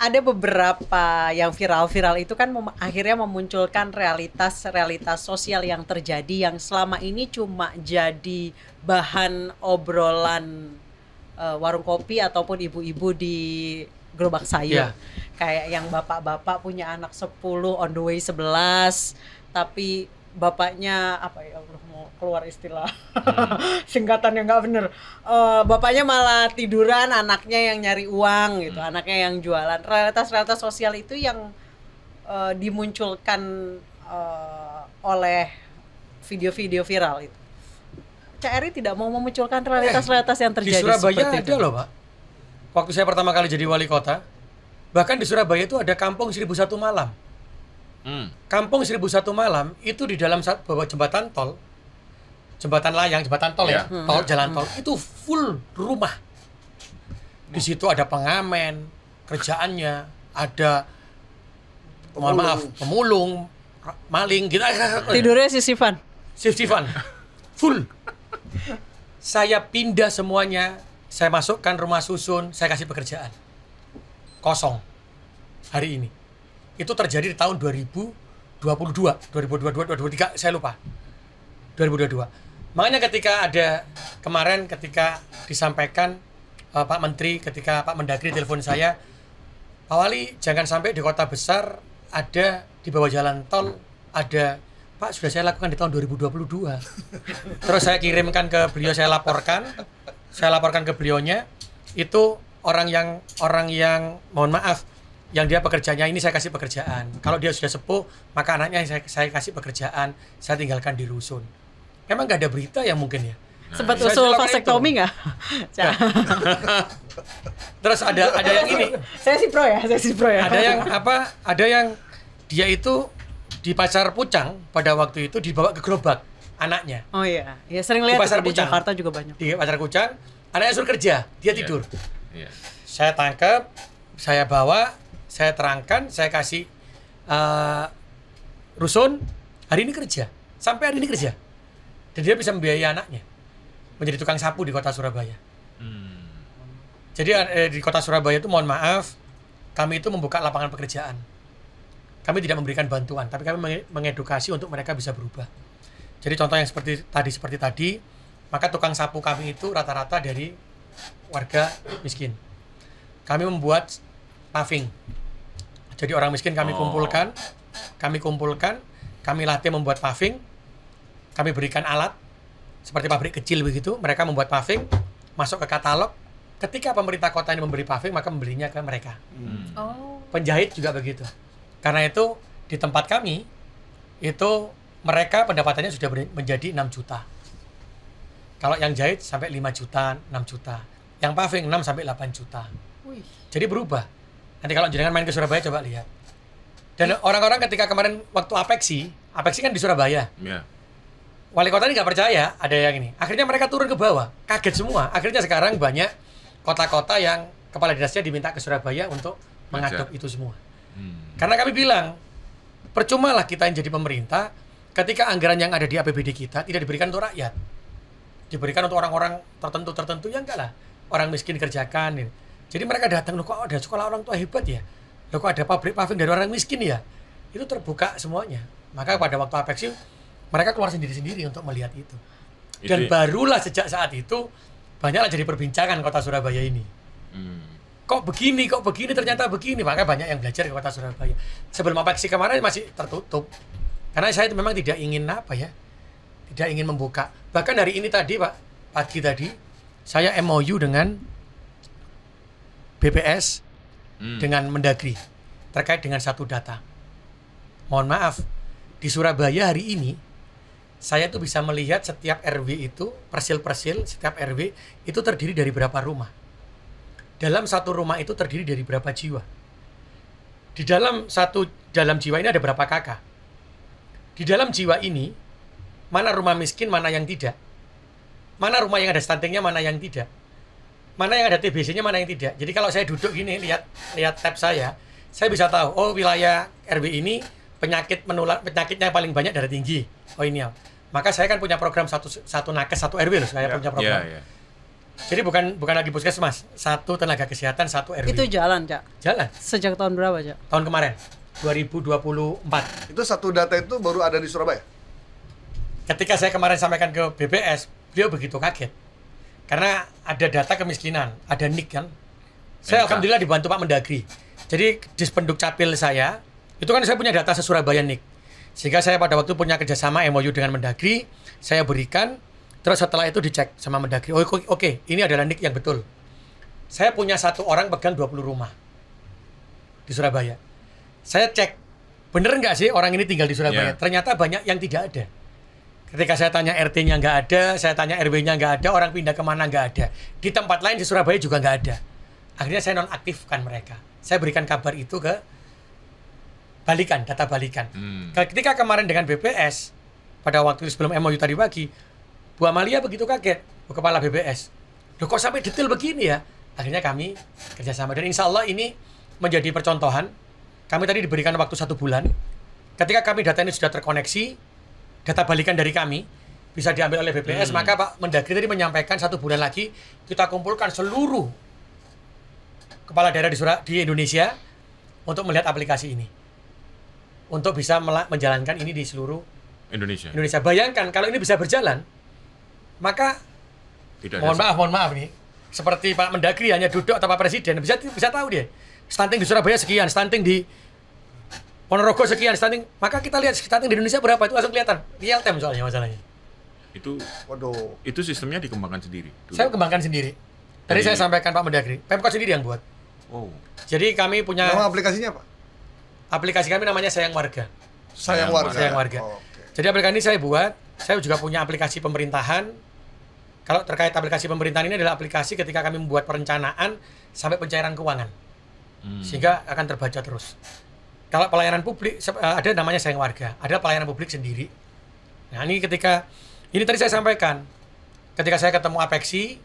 ada beberapa yang viral-viral itu kan akhirnya memunculkan realitas sosial yang terjadi yang selama ini cuma jadi bahan obrolan warung kopi ataupun ibu-ibu di gerobak sayur. Kayak yang bapak-bapak punya anak 10 on the way 11, tapi bapaknya apa ya Allah, mau keluar istilah singkatan yang nggak bener, bapaknya malah tiduran, anaknya yang nyari uang gitu, anaknya yang jualan. Realitas sosial itu yang dimunculkan oleh video-video viral itu. Cak Eri tidak mau memunculkan realitas yang terjadi di Surabaya seperti ada itu. loh Pak, waktu saya pertama kali jadi wali kota, bahkan di Surabaya itu ada kampung 1001 malam. Kampung 1001 malam itu di dalam bawah jembatan tol, jembatan layang, jembatan tol ya, tol, jalan tol itu full rumah. Di situ ada pengamen, kerjaannya ada, mohon maaf, pemulung, maling, gitu. Tidurnya sisifan. Sifan, full. Saya pindah semuanya, saya masukkan rumah susun, saya kasih pekerjaan. Kosong hari ini. Itu terjadi di tahun 2022, 2023, saya lupa. 2022. Makanya ketika ada kemarin ketika disampaikan Pak Menteri, ketika Pak Mendagri telepon saya, Pak Wali jangan sampai di kota besar ada di bawah jalan tol ada, Pak sudah saya lakukan di tahun 2022. Terus saya kirimkan ke beliau, saya laporkan ke beliaunya, itu orang yang mohon maaf, yang dia pekerjaannya ini saya kasih pekerjaan. Kalau dia sudah sepuh, maka anaknya saya kasih pekerjaan, saya tinggalkan di rusun. Memang nggak ada berita ya mungkin ya. Sempat usul vasektomi nggak? Terus ada yang ini. Saya sih pro ya. Ada yang dia itu di Pasar Pucang pada waktu itu dibawa ke gerobak anaknya. Oh iya, ya sering lihat di Jakarta juga banyak. Di Pasar Pucang, anaknya suruh kerja, dia tidur. Saya tangkap, saya bawa, saya terangkan, saya kasih rusun, hari ini kerja, sampai hari ini kerja, dan dia bisa membiayai anaknya menjadi tukang sapu di kota Surabaya. Jadi di kota Surabaya itu mohon maaf, kami itu membuka lapangan pekerjaan. Kami tidak memberikan bantuan, tapi kami mengedukasi untuk mereka bisa berubah. Jadi contoh yang seperti tadi, maka tukang sapu kami itu rata-rata dari warga miskin. Kami membuat paving. Jadi orang miskin kami kumpulkan, kami latih membuat paving, kami berikan alat, seperti pabrik kecil begitu, mereka membuat paving, masuk ke katalog. Ketika pemerintah kota ini memberi paving, maka membelinya ke mereka. Penjahit juga begitu. Karena itu di tempat kami, itu mereka pendapatannya sudah menjadi 6 juta. Kalau yang jahit sampai 5 juta, 6 juta. Yang paving 6 sampai 8 juta. Jadi berubah. Nanti kalau jenengan main ke Surabaya coba lihat. Dan orang-orang ketika kemarin waktu Apeksi kan di Surabaya. Wali kota ini nggak percaya ada yang ini. Akhirnya mereka turun ke bawah, kaget semua. Akhirnya sekarang banyak kota-kota yang kepala dinasnya diminta ke Surabaya untuk mengadop itu semua. Karena kami bilang, percumalah kita yang jadi pemerintah ketika anggaran yang ada di APBD kita tidak diberikan untuk rakyat. Diberikan untuk orang-orang tertentu ya enggak lah. Orang miskin kerjakan. Jadi mereka datang, loh kok ada sekolah orang tua hebat ya? Loh kok ada pabrik paving dari orang miskin ya? Itu terbuka semuanya. Maka pada waktu Apeksi, mereka keluar sendiri-sendiri untuk melihat itu. Dan barulah sejak saat itu, banyaklah jadi perbincangan kota Surabaya ini. Kok begini, ternyata begini. Maka banyak yang belajar ke kota Surabaya. Sebelum Apeksi kemarin masih tertutup. Karena saya memang tidak ingin tidak ingin membuka. Bahkan hari ini tadi Pak, pagi tadi, saya MOU dengan BPS, dengan Mendagri, terkait dengan satu data. Mohon maaf, di Surabaya hari ini, saya tuh bisa melihat setiap RW itu, persil-persil, setiap RW itu terdiri dari berapa rumah. Dalam satu rumah itu terdiri dari berapa jiwa. Di dalam jiwa ini ada berapa kakak. Di dalam jiwa ini, mana rumah miskin, mana yang tidak. Mana rumah yang ada stuntingnya, mana yang tidak. Mana yang ada TBC-nya, mana yang tidak. Jadi kalau saya duduk gini, lihat tab saya bisa tahu, oh wilayah RW ini penyakitnya paling banyak darah tinggi. Oh ini ya. Maka saya kan punya program satu nakes, satu RW loh, saya punya program. Jadi bukan lagi puskesmas, 1 tenaga kesehatan, 1 RW. Itu jalan, Cak? Jalan. Sejak tahun berapa, Cak? Tahun kemarin, 2024. Itu satu data itu baru ada di Surabaya? Ketika saya kemarin sampaikan ke BPS, beliau begitu kaget. Karena ada data kemiskinan, ada NIK kan. Saya alhamdulillah dibantu Pak Mendagri. Jadi Dispenduk Capil saya, itu kan saya punya data se-Surabaya NIK. Sehingga saya pada waktu punya kerjasama MOU dengan Mendagri, saya berikan. Terus setelah itu dicek sama Mendagri, oke, ini adalah NIK yang betul. Saya punya 1 orang pegang 20 rumah di Surabaya. Saya cek, bener nggak sih orang ini tinggal di Surabaya? Ternyata banyak yang tidak ada. Ketika saya tanya RT-nya nggak ada, saya tanya RW-nya nggak ada, orang pindah kemana nggak ada. Di tempat lain di Surabaya juga nggak ada. Akhirnya saya nonaktifkan mereka. Saya berikan kabar itu ke data balikan. Ketika kemarin dengan BPS, pada waktu sebelum MOU tadi pagi, Bu Amalia begitu kaget, Bu Kepala BPS. Loh kok sampai detail begini ya? Akhirnya kami kerjasama. Dan insya Allah ini menjadi percontohan. Kami tadi diberikan waktu 1 bulan. Ketika kami data ini sudah terkoneksi, data balikan dari kami, bisa diambil oleh BPS, maka Pak Mendagri tadi menyampaikan 1 bulan lagi, kita kumpulkan seluruh kepala daerah di Indonesia untuk melihat aplikasi ini. Untuk bisa menjalankan ini di seluruh Indonesia. Bayangkan kalau ini bisa berjalan, maka mohon maaf nih, seperti Pak Mendagri hanya duduk atau Pak Presiden bisa tahu dia stunting di Surabaya sekian, stunting di Ponorogo sekian, stunting, maka kita lihat stunting di Indonesia berapa, itu langsung kelihatan real time soalnya masalahnya. Itu sistemnya dikembangkan sendiri dulu. Saya kembangkan sendiri. Tadi saya sampaikan Pak Mendagri, Pemkot sendiri yang buat. Jadi kami punya nama aplikasinya apa? Aplikasi kami namanya Sayang Warga. Sayang Warga. Jadi aplikasi ini saya buat. Saya juga punya aplikasi pemerintahan. Kalau terkait aplikasi pemerintahan ini adalah aplikasi ketika kami membuat perencanaan sampai pencairan keuangan. Sehingga akan terbaca terus. Kalau pelayanan publik ada namanya Sayang Warga, ada pelayanan publik sendiri. Nah, ini tadi saya sampaikan. Ketika saya ketemu Apexi,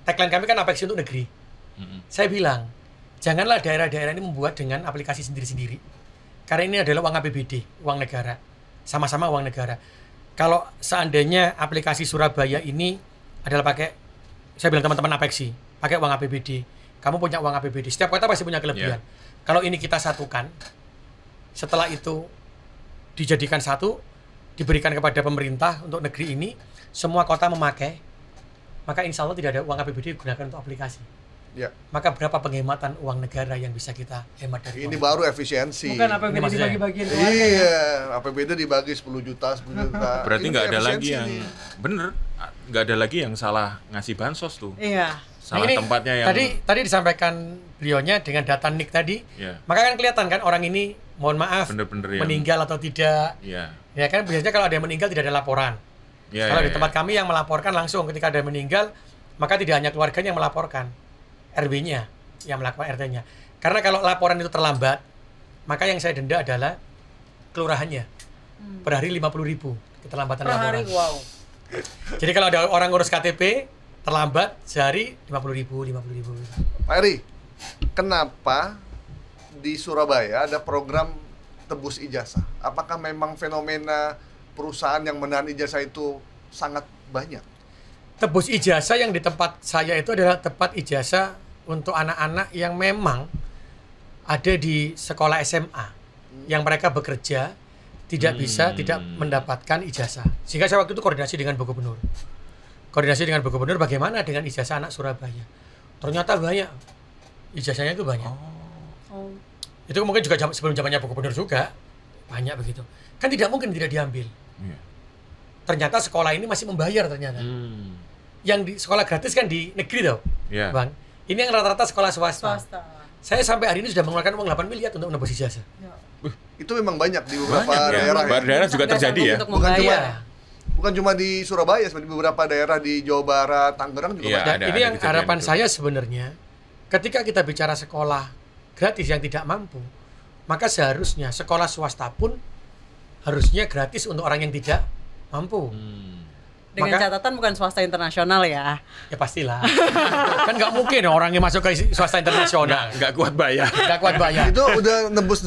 tagline kami kan Apexi untuk negeri. Saya bilang, janganlah daerah-daerah ini membuat dengan aplikasi sendiri-sendiri. Karena ini adalah uang APBD, uang negara. Sama-sama uang negara. Kalau seandainya aplikasi Surabaya ini adalah saya bilang teman-teman Apexi, pakai uang APBD. Kamu punya uang APBD. Setiap kota pasti punya kelebihan. Kalau ini kita satukan, setelah itu dijadikan satu, diberikan kepada pemerintah untuk negeri ini, semua kota memakai, maka insya Allah tidak ada uang APBD digunakan untuk aplikasi. Maka berapa penghematan uang negara yang bisa kita hemat dari ini baru efisiensi. Bukan APBD dibagi-bagiin. Iya, APBD dibagi 10 juta. Berarti nggak ada lagi yang nggak ada lagi yang salah ngasih bansos tuh. Iya. Salah tempatnya yang tadi disampaikan beliaunya dengan data NIK tadi. Maka kan kelihatan kan orang ini mohon maaf bener-bener meninggal atau tidak. Ya kan biasanya kalau ada yang meninggal tidak ada laporan. Kalau di tempat kami yang melaporkan langsung ketika ada yang meninggal, maka tidak hanya keluarganya yang melaporkan, RW-nya yang melakukan RT-nya. Karena kalau laporan itu terlambat, maka yang saya denda adalah kelurahannya. Per hari 50.000 keterlambatan laporan. Per hari, wow. Jadi kalau ada orang ngurus KTP terlambat sehari 50.000. Pak Eri, kenapa di Surabaya ada program tebus ijazah? Apakah memang fenomena perusahaan yang menahan ijazah itu sangat banyak? Tebus ijazah yang di tempat saya itu adalah tempat ijazah untuk anak-anak yang memang ada di sekolah SMA yang mereka bekerja tidak mendapatkan ijazah. Sehingga saya waktu itu koordinasi dengan Bu Gubernur. Bagaimana dengan ijazah anak Surabaya? Ternyata banyak. Ijazahnya itu banyak. Itu mungkin juga sebelum zamannya Bu Gubernur juga banyak begitu. Kan tidak mungkin tidak diambil. Ternyata sekolah ini masih membayar ternyata. Yang di sekolah gratis kan di negeri tau, Bang. Ini yang rata-rata sekolah swasta. Saya sampai hari ini sudah mengeluarkan uang 8 miliar untuk menebus ijazah. Itu memang banyak di beberapa daerah. Daerah juga terjadi ya. Bukan cuma di Surabaya, seperti beberapa daerah di Jawa Barat, Tangerang juga banyak. Ini yang harapan saya sebenarnya, ketika kita bicara sekolah gratis yang tidak mampu, maka seharusnya sekolah swasta pun harusnya gratis untuk orang yang tidak mampu. Dengan catatan bukan swasta internasional ya. Ya pastilah. Kan nggak mungkin orang yang masuk ke swasta internasional nggak kuat bayar. Itu udah nembus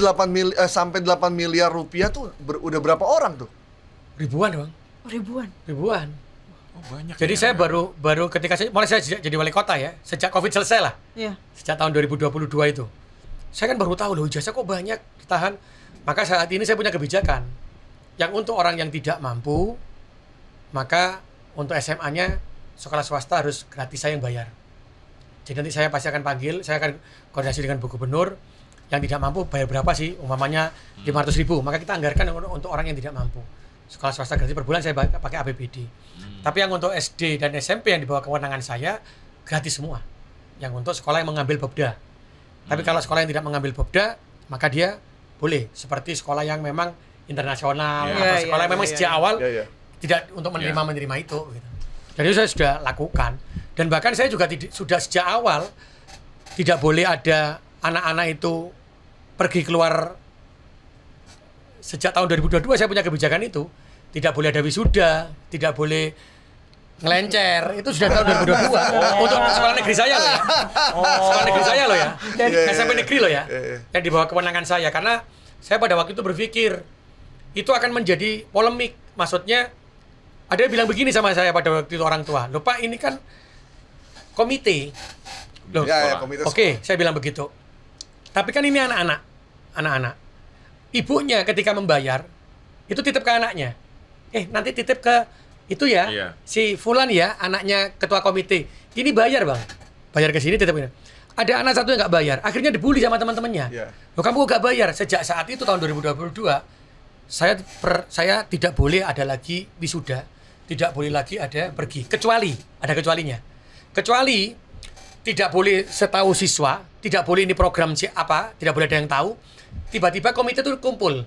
sampai 8 miliar rupiah tuh udah berapa orang tuh? Ribuan, Bang. Ribuan. Oh, banyak. Jadi saya baru ketika saya jadi wali kota ya, sejak Covid selesai lah. Iya. Sejak tahun 2022 itu. Saya kan baru tahu loh ijazah kok banyak ditahan. Maka saat ini saya punya kebijakan yang untuk orang yang tidak mampu, maka untuk SMA-nya sekolah swasta harus gratis, saya yang bayar. Jadi nanti saya pasti akan panggil, saya akan koordinasi dengan Bu Gubernur, yang tidak mampu bayar berapa sih, umpamanya 500.000, maka kita anggarkan untuk orang yang tidak mampu. Sekolah swasta gratis per bulan saya pakai APBD. Tapi yang untuk SD dan SMP yang di bawah kewenangan saya gratis semua. Yang untuk sekolah yang mengambil Bobda. Tapi kalau sekolah yang tidak mengambil Bobda, maka dia boleh seperti sekolah yang memang internasional atau sekolah yang memang sejak awal tidak untuk menerima itu gitu. Jadi saya sudah lakukan, dan bahkan saya juga sudah sejak awal tidak boleh ada anak-anak itu pergi keluar. Sejak tahun 2022 saya punya kebijakan itu, tidak boleh ada wisuda, tidak boleh ngelencer, itu sudah tahun 2022 untuk sekolah negeri saya loh ya. Sekolah negeri saya loh ya, dan SMP negeri loh ya, yang di bawah kewenangan saya. Karena saya pada waktu itu berpikir itu akan menjadi polemik. Maksudnya ada yang bilang begini sama saya pada waktu itu, orang tua, loh Pak ini kan komite loh. Oke, saya bilang begitu. Tapi kan ini anak-anak ibunya ketika membayar itu titip ke anaknya, nanti titip ke itu ya, si Fulan ya, anaknya ketua komite, ini bayar bang, bayar ke sini titip ini. Ada anak satu yang nggak bayar, akhirnya dibully sama teman-temannya. Loh kamu nggak bayar. Sejak saat itu tahun 2022 saya tidak boleh ada lagi wisuda, tidak boleh lagi ada pergi, kecuali ada kecualinya. Kecuali tidak boleh setahu siswa, tidak boleh ini program apa, tidak boleh ada yang tahu. Tiba-tiba komite itu kumpul,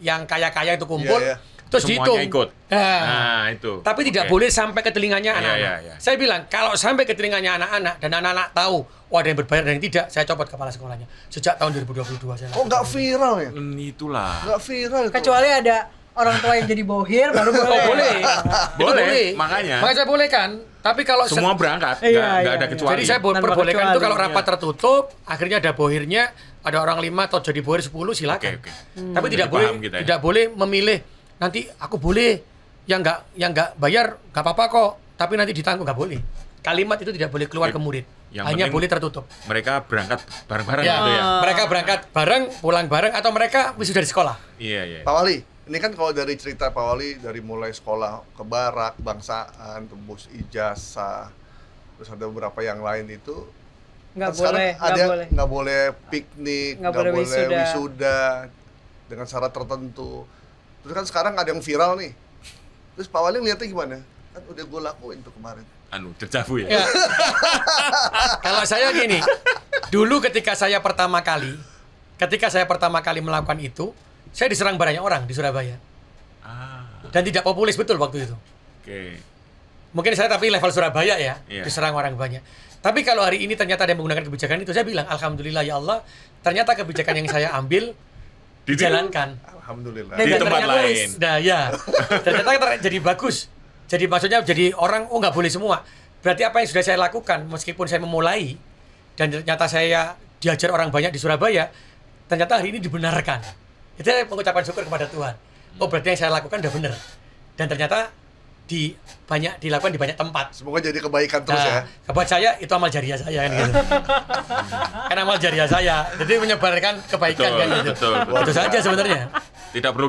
yang kaya-kaya itu kumpul, terus dihitung. Ikut. Nah, itu. Tapi tidak boleh sampai ke telinganya anak-anak. Saya bilang kalau sampai ke telinganya anak-anak dan anak-anak tahu ada yang berbayar dan yang tidak, saya copot kepala sekolahnya. Sejak tahun 2022 saya. Oh, nggak viral ya? Itulah. Nggak viral itu. Kecuali ada orang tua yang jadi bohir baru boleh. Oh, boleh. Boleh. Makanya saya boleh kan. Tapi kalau semua berangkat, nggak ada kecuali. Jadi saya perbolehkan itu kalau rapat tertutup, akhirnya ada bohirnya, ada orang 5 atau jadi bohir 10 silakan. Tapi tidak boleh memilih. Nanti aku boleh yang nggak bayar nggak apa-apa kok, tapi nanti ditanggung, nggak boleh. Kalimat itu tidak boleh keluar ke murid. Hanya boleh tertutup. Mereka berangkat bareng-bareng gitu ya. Mereka berangkat bareng, pulang bareng, atau mereka wisuda di sekolah. Iya. Pak Wali, ini kan kalau dari cerita Pak Wali, dari mulai sekolah ke barak, bangsaan, tembus ijazah, terus ada beberapa yang lain itu nggak boleh piknik, nggak boleh wisuda dengan syarat tertentu. Terus kan sekarang ada yang viral nih. Terus Pak Wali ngeliatnya gimana? Kan udah gue lakuin tuh kemarin. Dejavu ya. Kalau saya gini, dulu ketika saya pertama kali melakukan itu, saya diserang banyak orang di Surabaya. Dan tidak populis betul waktu itu. Mungkin saya tapi level Surabaya ya, diserang orang banyak. Tapi kalau hari ini ternyata ada yang menggunakan kebijakan itu, saya bilang alhamdulillah ya Allah, ternyata kebijakan yang saya ambil dijalankan. Alhamdulillah. Di tempat lain. Nah ya, ternyata jadi bagus. Jadi maksudnya jadi orang, nggak boleh semua. Berarti apa yang sudah saya lakukan, meskipun saya memulai, dan ternyata saya diajar orang banyak di Surabaya, ternyata hari ini dibenarkan. Itu saya mengucapkan syukur kepada Tuhan. Oh berarti yang saya lakukan udah benar. Dan ternyata dilakukan di banyak tempat. Semoga jadi kebaikan terus ya. Buat saya itu amal jariah saya kan gitu. Kan amal jariah saya. Jadi menyebarkan kebaikan kan gitu. Betul. Itu saja sebenarnya. Tidak perlu